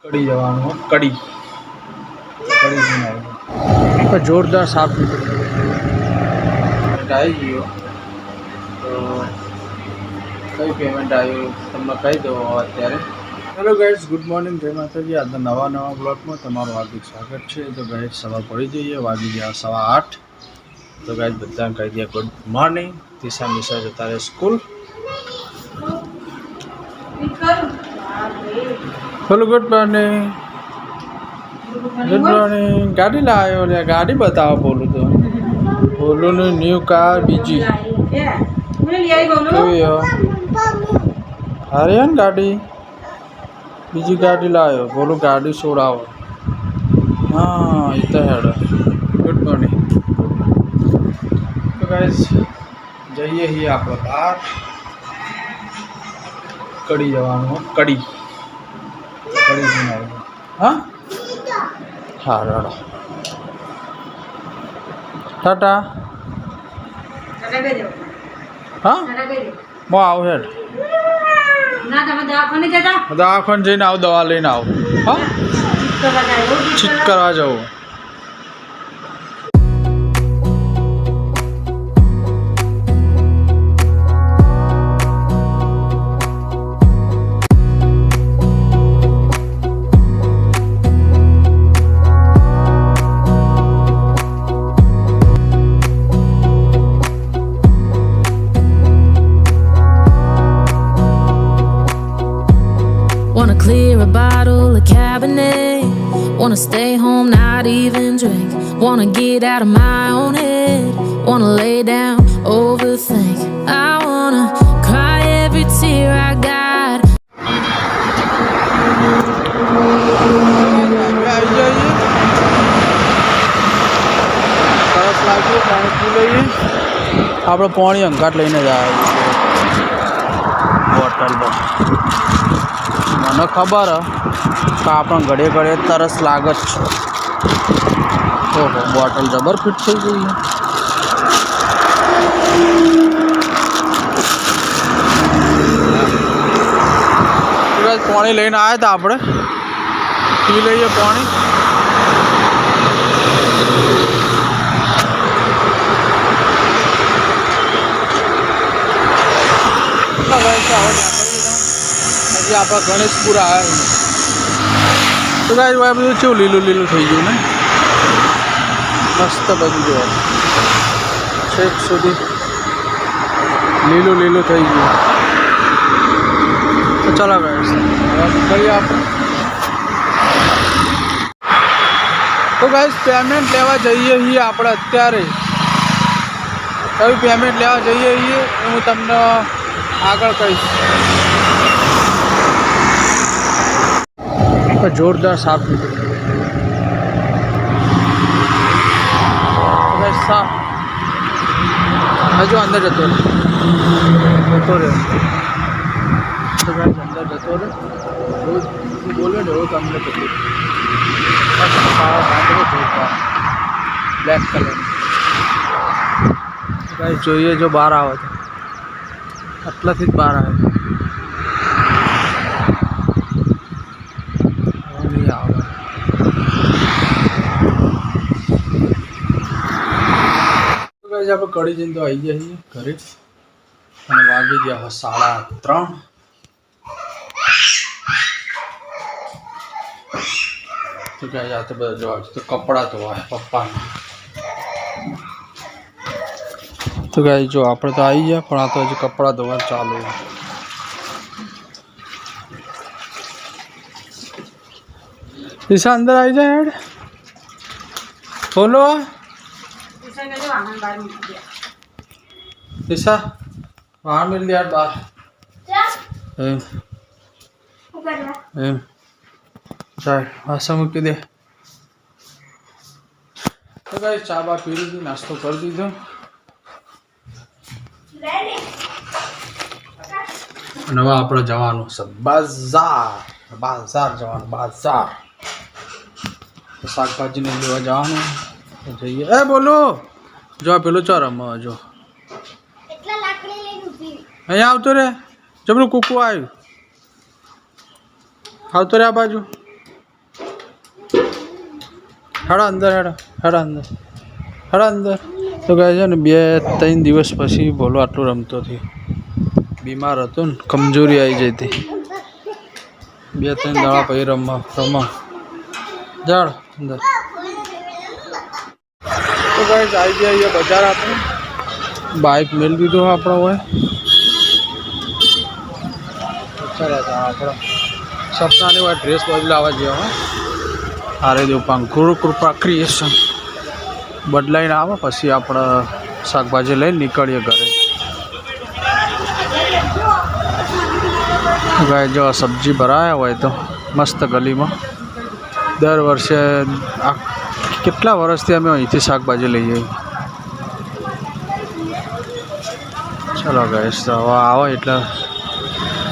कड़ी जवान हो कड़ी कड़ी बनाई जोरदार साफ पेमेंट आई गई तो कई पेमेंट आयु तमने कही दो अत्यारे। हेलो गाइस, गुड मॉर्निंग, जय माताजी। आज नवा ब्लॉग में तमाરું हार्दिक स्वागत है। तो गाइस सवार पड़ी जाइए, वागी गया 8:15। तो गाइस बधा कही दिया गुड मॉर्निंग। दिशा मिशा जता रहे school. Hello good morning, good morning. गाड़ी लायो ले, गाड़ी बताओ। बोलू तो बोलू ने न्यू कार बीजी हरियाण गाड़ी बीजी गाड़ी लायो। बोलो गाड़ी छोड़ाओ। हाँ ये तो है। Good morning. तो गाइस जाइए ही आप बाहर कड़ी जवान हो कड़ी कड़ी बनाई। हाँ हाँ राड़ा टाटा। हाँ मैं आऊ हेड दवाखाने जईने आओ, दवा लईने आओ। हाँ चीट करवा जाओ। Wanna clear a bottle of Cabernet. Wanna stay home, not even drink. Wanna get out of my own head. Wanna lay down, overthink. I wanna cry every tear I got. આપણે પાણી અંગાટ લઈને જાય bottle મને ખબર કે આપણે ઘડે ઘડે તરસ લાગે જ છે। ઓહો બોટલ જબર ફિટ થઈ ગઈ। પાણી લઈને આવ્યા હતા આપણે, પી લઈએ પાણી। हजी आप गणेशपुर आया तो गाइस भाई બધું કેવું લીલું લીલું થઈ ગયું ને, મસ્ત બધું જો છેક સુધી લીલું લીલું થઈ ગયું। તો ચાલો ગાइस હવે કરીએ આપણે। તો ગાइस પેમેન્ટ લેવા જઈએ છીએ આપણે અત્યારે। કયું પેમેન્ટ લેવા જઈએ છીએ એ હું તમને આગળ કહીશ। जोरदार साफ साफ जो अंदर जतो रहे तो अंदर जतो रहे बोले रोज अंदर जतो ब्लैक कलर गाइस જોઈએ जो બહાર આવે છે આટલાથી જ બહાર આવે। आप कड़ी जन तो आई जाइए घरे वागी गया 3:30। तो क्या जाते बता जो आज तो कपड़ा धोआ है पप्पा ने। तो क्या जो आप तो आई है पर तो हज कपड़ा धोवा चालू है। ईशा अंदर आई जाए यार, बोलो ईशा वाहन मिल गया बाहर। मूकी दे। तो गाइस चा बा पी ली, नाश्तो कर दीधो। नवा આપણે જવાનું છે બાજાર, બાજાર જવાનું બાજાર। શાકભાજી ને લેવા જવાનું જઈએ। એ બોલો જો પેલો ચરમ જો એટલા લાકડી લઈને ઊભી અહીંયા આવતો રે। જબરું કુકુ આવ્યું, આવતો રે આ બાજુ। હેડો અંદર હેડો અંદર તો કહે છે ને 2-3 દિવસ પછી ભોલો આટલું રમતો થયો. બીમાર હતો ને કમજોરી આવી જઈ હતી. 2-3 દાડા પછી રમવા જાડ અંદર. તો ગાઈસ આવી ગયા બજાર આપણે બાઇક મેળવી દીધું આપણો હોય ચાલો આપણે સપનાની હોય ડ્રેસ બદલાવા જેવા હારે દેવ ગુરુ કૃપા ક્રિએશન બદલાઈને આવે પછી આપણે શાકભાજી લઈને નીકળીએ ઘરે. ગાય જો સબ્જી ભરાયા હોય તો મસ્ત ગલીમાં દર વર્ષે કેટલા વર્ષથી અમે અહીંથી શાકભાજી લઈએ. ચલો ગાઈસ તો હવે આવો એટલે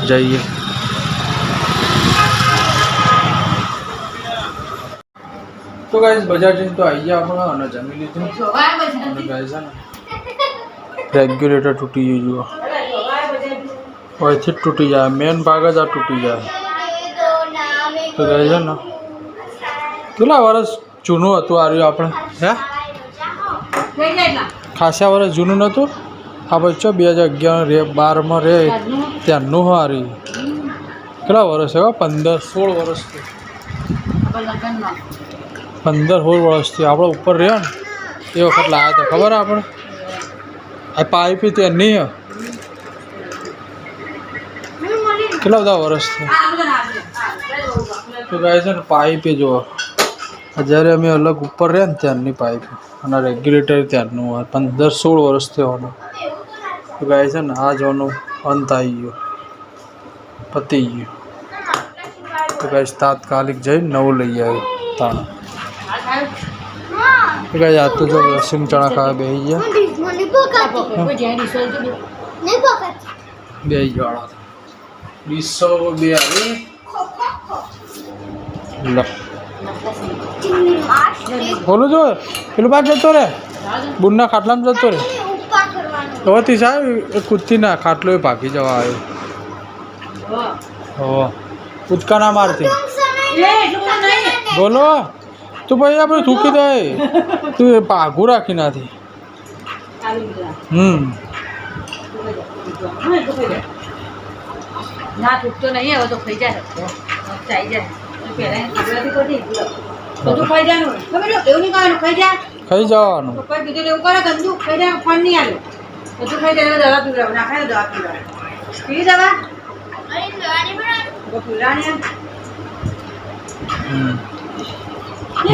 જઈએ. તો ગાઈસ બજાર જઈને તો આવી ગયા આપણે અને જમી લીધું. અને ગાઈસ છે ને રેગ્યુલેટર તૂટી ગયું જુઓ અહીંથી જ તૂટી જાય મેન ભાગ જ આ તૂટી જાય. તો ગાઈસ છે ને કેટલા વર્ષ જૂનું હતું આ રહ્યું આપણે હે ખાસા વર્ષ જૂનું નહોતું આ બચ્ચો 2011-12 રહે ત્યાંનું હા રહ્યું. કેટલા વર્ષ છે 15-16 વર્ષથી 15-16 વર્ષથી આપણે ઉપર રહ્યો ને એ વખત લાવ્યા હતા ખબર આપણે આ પાઇપ ત્યાં નહીં કેટલા બધા વર્ષથી. તો ગાય છે ને પાઇપે જુઓ જ્યારે અમે અલગ ઉપર રહ્યા ને ત્યાંની પાઇપ અને રેગ્યુલેટર ત્યાંનું હોય 15-16 વર્ષ થવાનું. તો ગાય છે ને આ જવાનું અંત આવી ગયો પતી ગયું. તો ગાય તાત્કાલિક જઈને નવું લઈ આવ્યું તાણા. તો ગાય આ તો જો સિંગ ચણા ખાવા બેસી ગયા ડીસો બે આવી બોલું જો પેલું બાદ જતો રે બુનના ખાટલામાં જતો રે હવેથી સાહેબ એ કૂદતી ના ખાટલો એ ભાગી જવા આવ્યો. હો કૂદકા ના મારતી બોલો તું ભાઈ આપણે થૂકી દે તું એ ભાગું રાખી નાથી. ના તૂટતો નહીં હવે તો ખાઈ જાય ચાઈ જાય બધું ખાઈ જવાનું એવું નહીં કરવાનું ખાઈ જાય ખાઈ જવાનું પપ્પાએ કીધું એવું કરે ગંદુ ખાઈ જાય ફોન નહીં આવ્યો બધું ખાઈ જાય દવા પીવડાવ ના ખાય દવા પીવડાવ પીવી દવા પીવડાની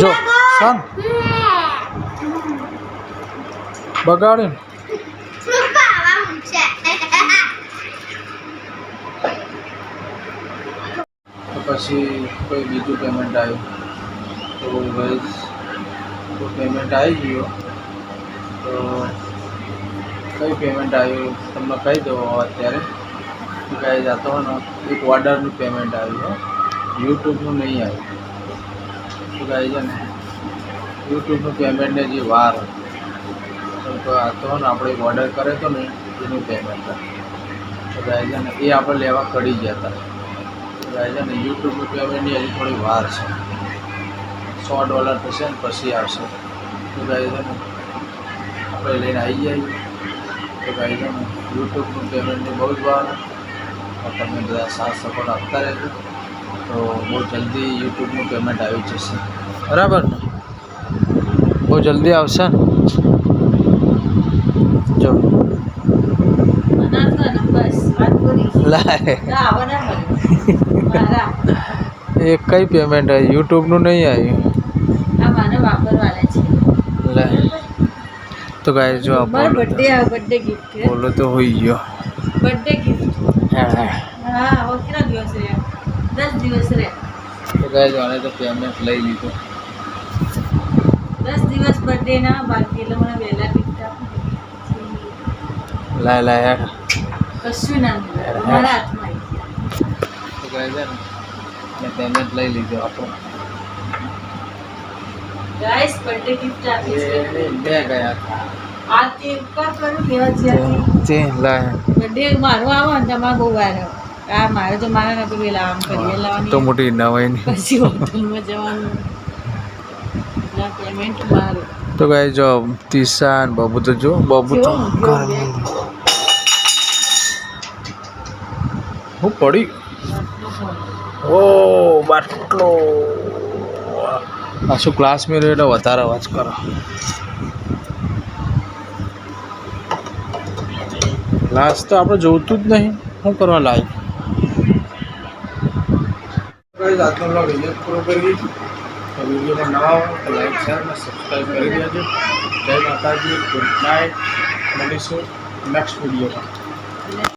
જો શાન બગાડીને પછી કોઈ બીજું પેમેન્ટ આવ્યું તો ભાઈ તો પેમેન્ટ આવી ગયો તો કઈ પેમેન્ટ આવ્યું તમને કહી દો અત્યારે કહી જતો હોય ને એક ઓર્ડરનું પેમેન્ટ આવ્યું યુટ્યુબનું નહીં આવ્યું. તો કહે છે ને યુટ્યુબનું પેમેન્ટને જે વાર તો આ તો ને આપણે એક ઓર્ડર કરે તો ને એનું પેમેન્ટ તો કહે છે ને એ આપણે લેવા કડી ગયા હતા. છે ને યુટ્યુબનું પેમેન્ટની હજી થોડી વાર છે $100 થશે ને પછી આવશે. તો ગાય છે ને આપણે લઈને આવી જઈએ તો ગાય છે ને યુટ્યુબનું પેમેન્ટની બહુ જ વાર તમે બધા સાથ સપોર્ટ આપતા રહેજો તો બહુ જલ્દી યુટ્યુબનું પેમેન્ટ આવી જશે બરાબર ને બહુ જલ્દી આવશે ને. જો એ કઈ પેમેન્ટ આવી યુટ્યુબનું નહીં આવ્યું લે. તો ગાય જો આ બર્થડે ગિફ્ટ બોલો તો હોઈ ગયો બર્થડે ગિફ્ટ હા કેટલા દિવસ રહ્યા 10 દિવસ રહ્યા. તો ગાય જો આને તો પેમેન્ટ લઈ લીધું 10 દિવસ બર્થડે ના બાકી એટલે મને વહેલા ગિફ્ટ આપી લાય યાર કશું ના મારા હાથમાં. તો ગાય છે ને મેં પેમેન્ટ લઈ લીધું આપણું ગાઈસ બર્થડે ગિફ્ટ આપી છે બે ગયા આ તે ઉપર કરું લેવા છે તે લાય બર્થડે મારો આવો ને તમારે બહુ વાર આ મારે તો મારા ના પેલા આમ કરીએ લાવવાની તો મોટી ના હોય ને પછી હોટલમાં જવાનું ના પેમેન્ટ મારું તો ગાઈ જો તીસા ને બાબુ તો જો બાબુ તો હું પડી ઓ બાટલો આ શું ક્લાસ મેં રહ્યો એટલે વધારે અવાજ કરો ક્લાસ તો આપણે જોતું જ નહીં શું કરવા લાયક આજનો બ્લોગ અહીંયા પૂરો કરીએ તો વિડીયોમાં નવા હોય તો લાઈક શેર અને સબસ્ક્રાઈબ કરી દેજો જય માતાજી ગુડ નાઇટ મળીશું નેક્સ્ટ વિડીયોમાં